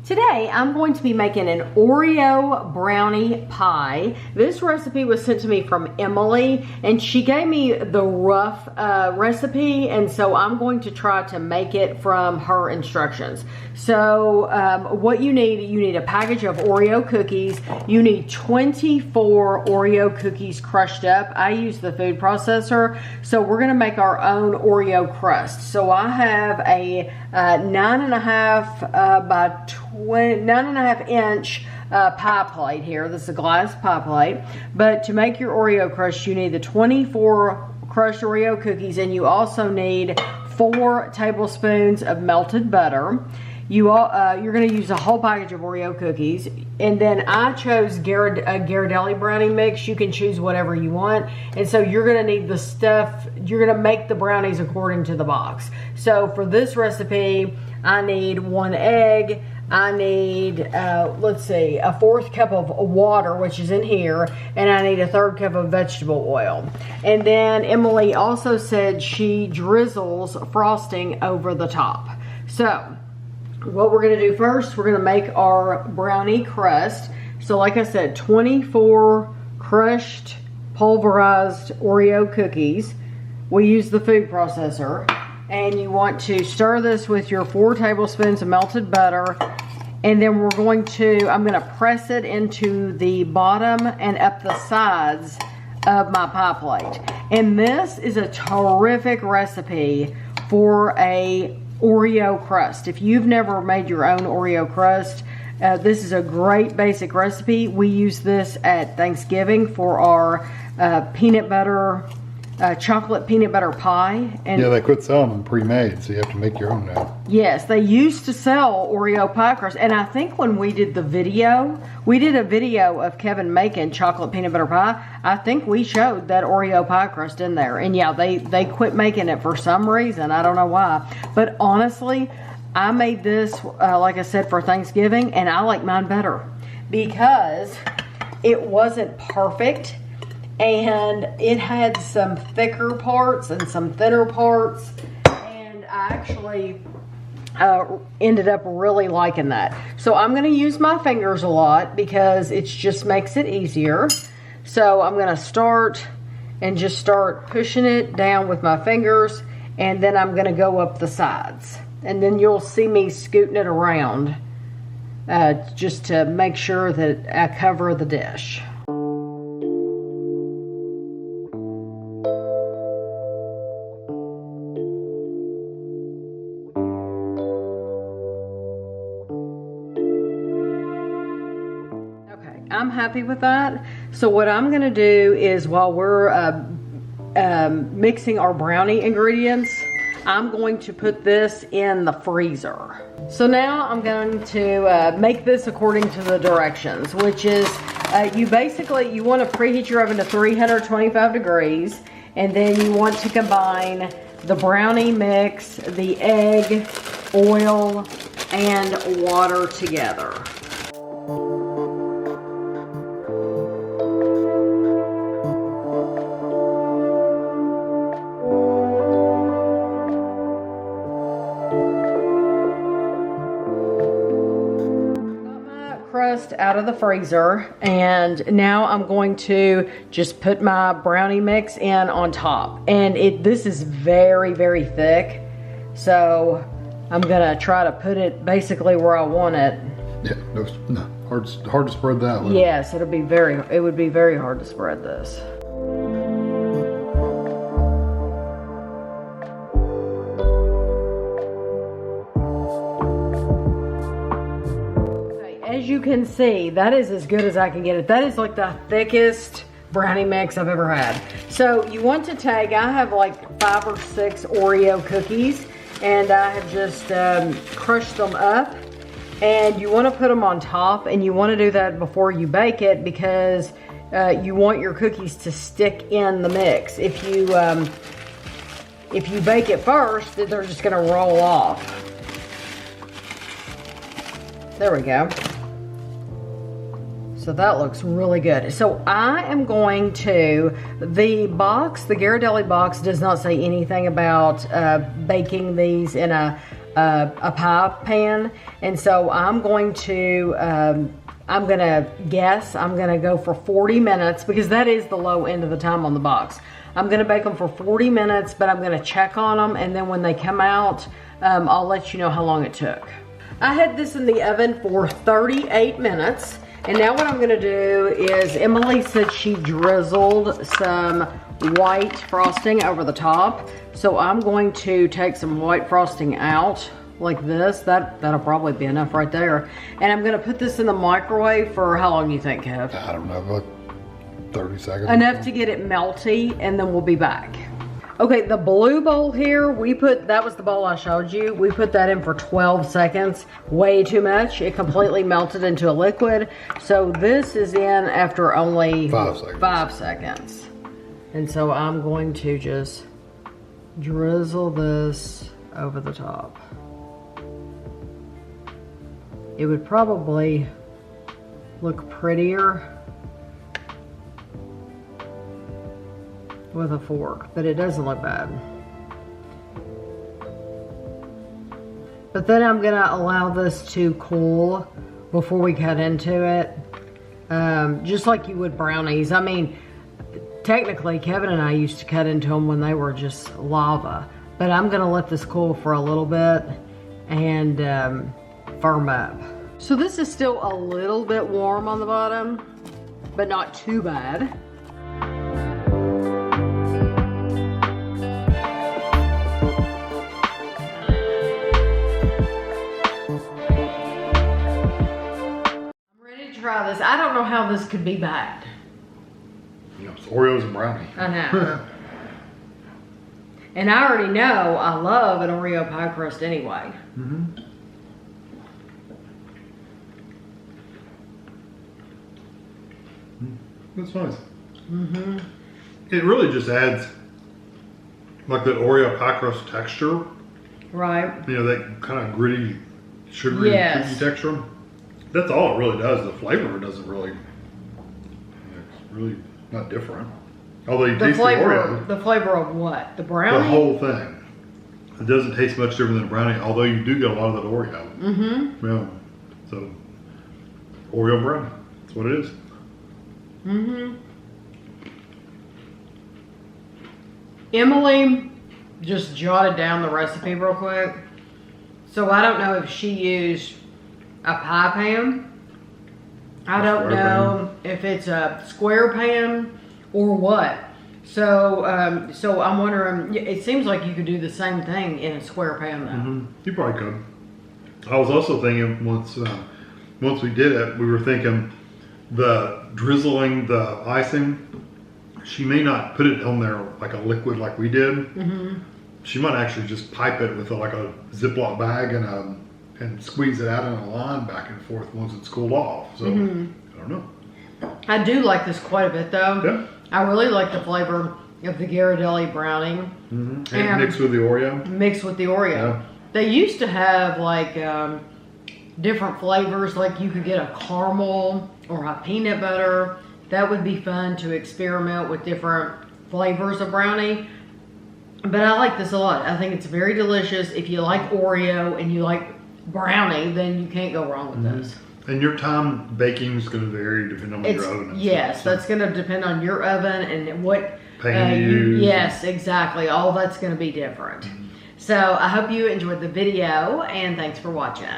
Today, I'm going to be making an Oreo brownie pie. This recipe was sent to me from Emily, and she gave me the rough recipe, and so I'm going to try to make it from her instructions. So what you need a package of Oreo cookies. You need 24 Oreo cookies crushed up. I use the food processor, so we're gonna make our own Oreo crust. So I have a 9.5 by 9.5 inch pie plate here. This is a glass pie plate. But to make your Oreo crust, you need the 24 crushed Oreo cookies, and you also need 4 tablespoons of melted butter. You're going to use a whole package of Oreo cookies, and then I chose Ghirardelli Brownie mix. You can choose whatever you want, and so you're going to need the stuff. You're going to make the brownies according to the box. So for this recipe, I need 1 egg. I need, let's see, a 1/4 cup of water, which is in here, and I need a 1/3 cup of vegetable oil. And then Emily also said she drizzles frosting over the top. So what we're going to do first, we're going to make our brownie crust. So like I said, 24 crushed pulverized Oreo cookies. We use the food processor. And you want to stir this with your 4 tablespoons of melted butter. And then I'm going to press it into the bottom and up the sides of my pie plate. And this is a terrific recipe for a Oreo crust. If you've never made your own Oreo crust, this is a great basic recipe. We use this at Thanksgiving for our chocolate peanut butter pie. And yeah, they quit selling them pre-made, so you have to make your own now. Yes, they used to sell Oreo pie crust, and I think when we did a video of Kevin making chocolate peanut butter pie. I think we showed that Oreo pie crust in there, and yeah, they quit making it for some reason. I don't know why, but honestly, I made this like I said for Thanksgiving, and I like mine better because it wasn't perfect. And it had some thicker parts and some thinner parts, and I actually ended up really liking that. So I'm going to use my fingers a lot because it just makes it easier. So I'm going to start pushing it down with my fingers, and then I'm going to go up the sides. And then you'll see me scooting it around just to make sure that I cover the dish. I'm happy with that. So what I'm going to do is, while we're mixing our brownie ingredients, I'm going to put this in the freezer. So now I'm going to make this according to the directions, which is you want to preheat your oven to 325 degrees, and then you want to combine the brownie mix, the egg, oil, and water together. Crust out of the freezer, and now I'm going to just put my brownie mix in on top, and this is very, very thick, so I'm gonna try to put it basically where I want it. Yeah, no, hard to spread that one. Yes, it would be very hard to spread this. As you can see, that is as good as I can get it. That is like the thickest brownie mix I've ever had. So you want to take, I have like 5 or 6 Oreo cookies, and I have just crushed them up, and you want to put them on top, and you want to do that before you bake it because you want your cookies to stick in the mix. If you bake it first, they're just going to roll off. There we go. So that looks really good. So I am going to, the Ghirardelli box does not say anything about baking these in a a pie pan. And so I'm going to guess, I'm gonna go for 40 minutes because that is the low end of the time on the box. I'm gonna bake them for 40 minutes, but I'm gonna check on them, and then when they come out, I'll let you know how long it took. I had this in the oven for 38 minutes, and now what I'm gonna do is, Emily said she drizzled some white frosting over the top. So I'm going to take some white frosting out like this. That'll probably be enough right there. And I'm gonna put this in the microwave for how long you think, Kev? I don't know, about 30 seconds. Enough to get it melty, and then we'll be back. Okay, the blue bowl here, that was the bowl I showed you. We put that in for 12 seconds, way too much. It completely melted into a liquid. So this is in after only 5 seconds. And so I'm going to just drizzle this over the top. It would probably look prettier with a fork, but it doesn't look bad. But then I'm gonna allow this to cool before we cut into it, just like you would brownies. I mean, technically Kevin and I used to cut into them when they were just lava, but I'm gonna let this cool for a little bit and firm up. So this is still a little bit warm on the bottom, but not too bad. Try this. I don't know how this could be bad. You know, it's Oreos and brownie. I know. And I already know I love an Oreo pie crust anyway. Mm-hmm. That's nice. Mm-hmm. It really just adds like that Oreo pie crust texture. Right. You know, that kind of gritty, sugary, cookie texture. That's all it really does. The flavor doesn't really, it's really not different. Although you taste the Oreo. The flavor of what? The brownie? The whole thing. It doesn't taste much different than a brownie, although you do get a lot of that Oreo. Mm-hmm. Yeah. So, Oreo brownie. That's what it is. Mm-hmm. Emily just jotted down the recipe real quick. So I don't know if she used a pie pan. I don't know if it's a square pan or what. So so I'm wondering, it seems like you could do the same thing in a square pan though. Mm-hmm. You probably could. I was also thinking once we did it, we were thinking the drizzling the icing, she may not put it on there like a liquid like we did. Mm-hmm. She might actually just pipe it with like a Ziploc bag and squeeze it out in a line back and forth once it's cooled off. So, I don't know. I do like this quite a bit though. Yeah. I really like the flavor of the Ghirardelli Brownie. Mm-hmm. And mixed with the Oreo. Mixed with the Oreo. Yeah. They used to have like different flavors, like you could get a caramel or a peanut butter. That would be fun to experiment with different flavors of brownie. But I like this a lot. I think it's very delicious. If you like Oreo and you like brownie, then you can't go wrong with this. And your time baking is going to vary depending on your oven. Yes, that's going to depend on your oven and what pan you use. Yes, exactly. All that's going to be different. So I hope you enjoyed the video, and thanks for watching.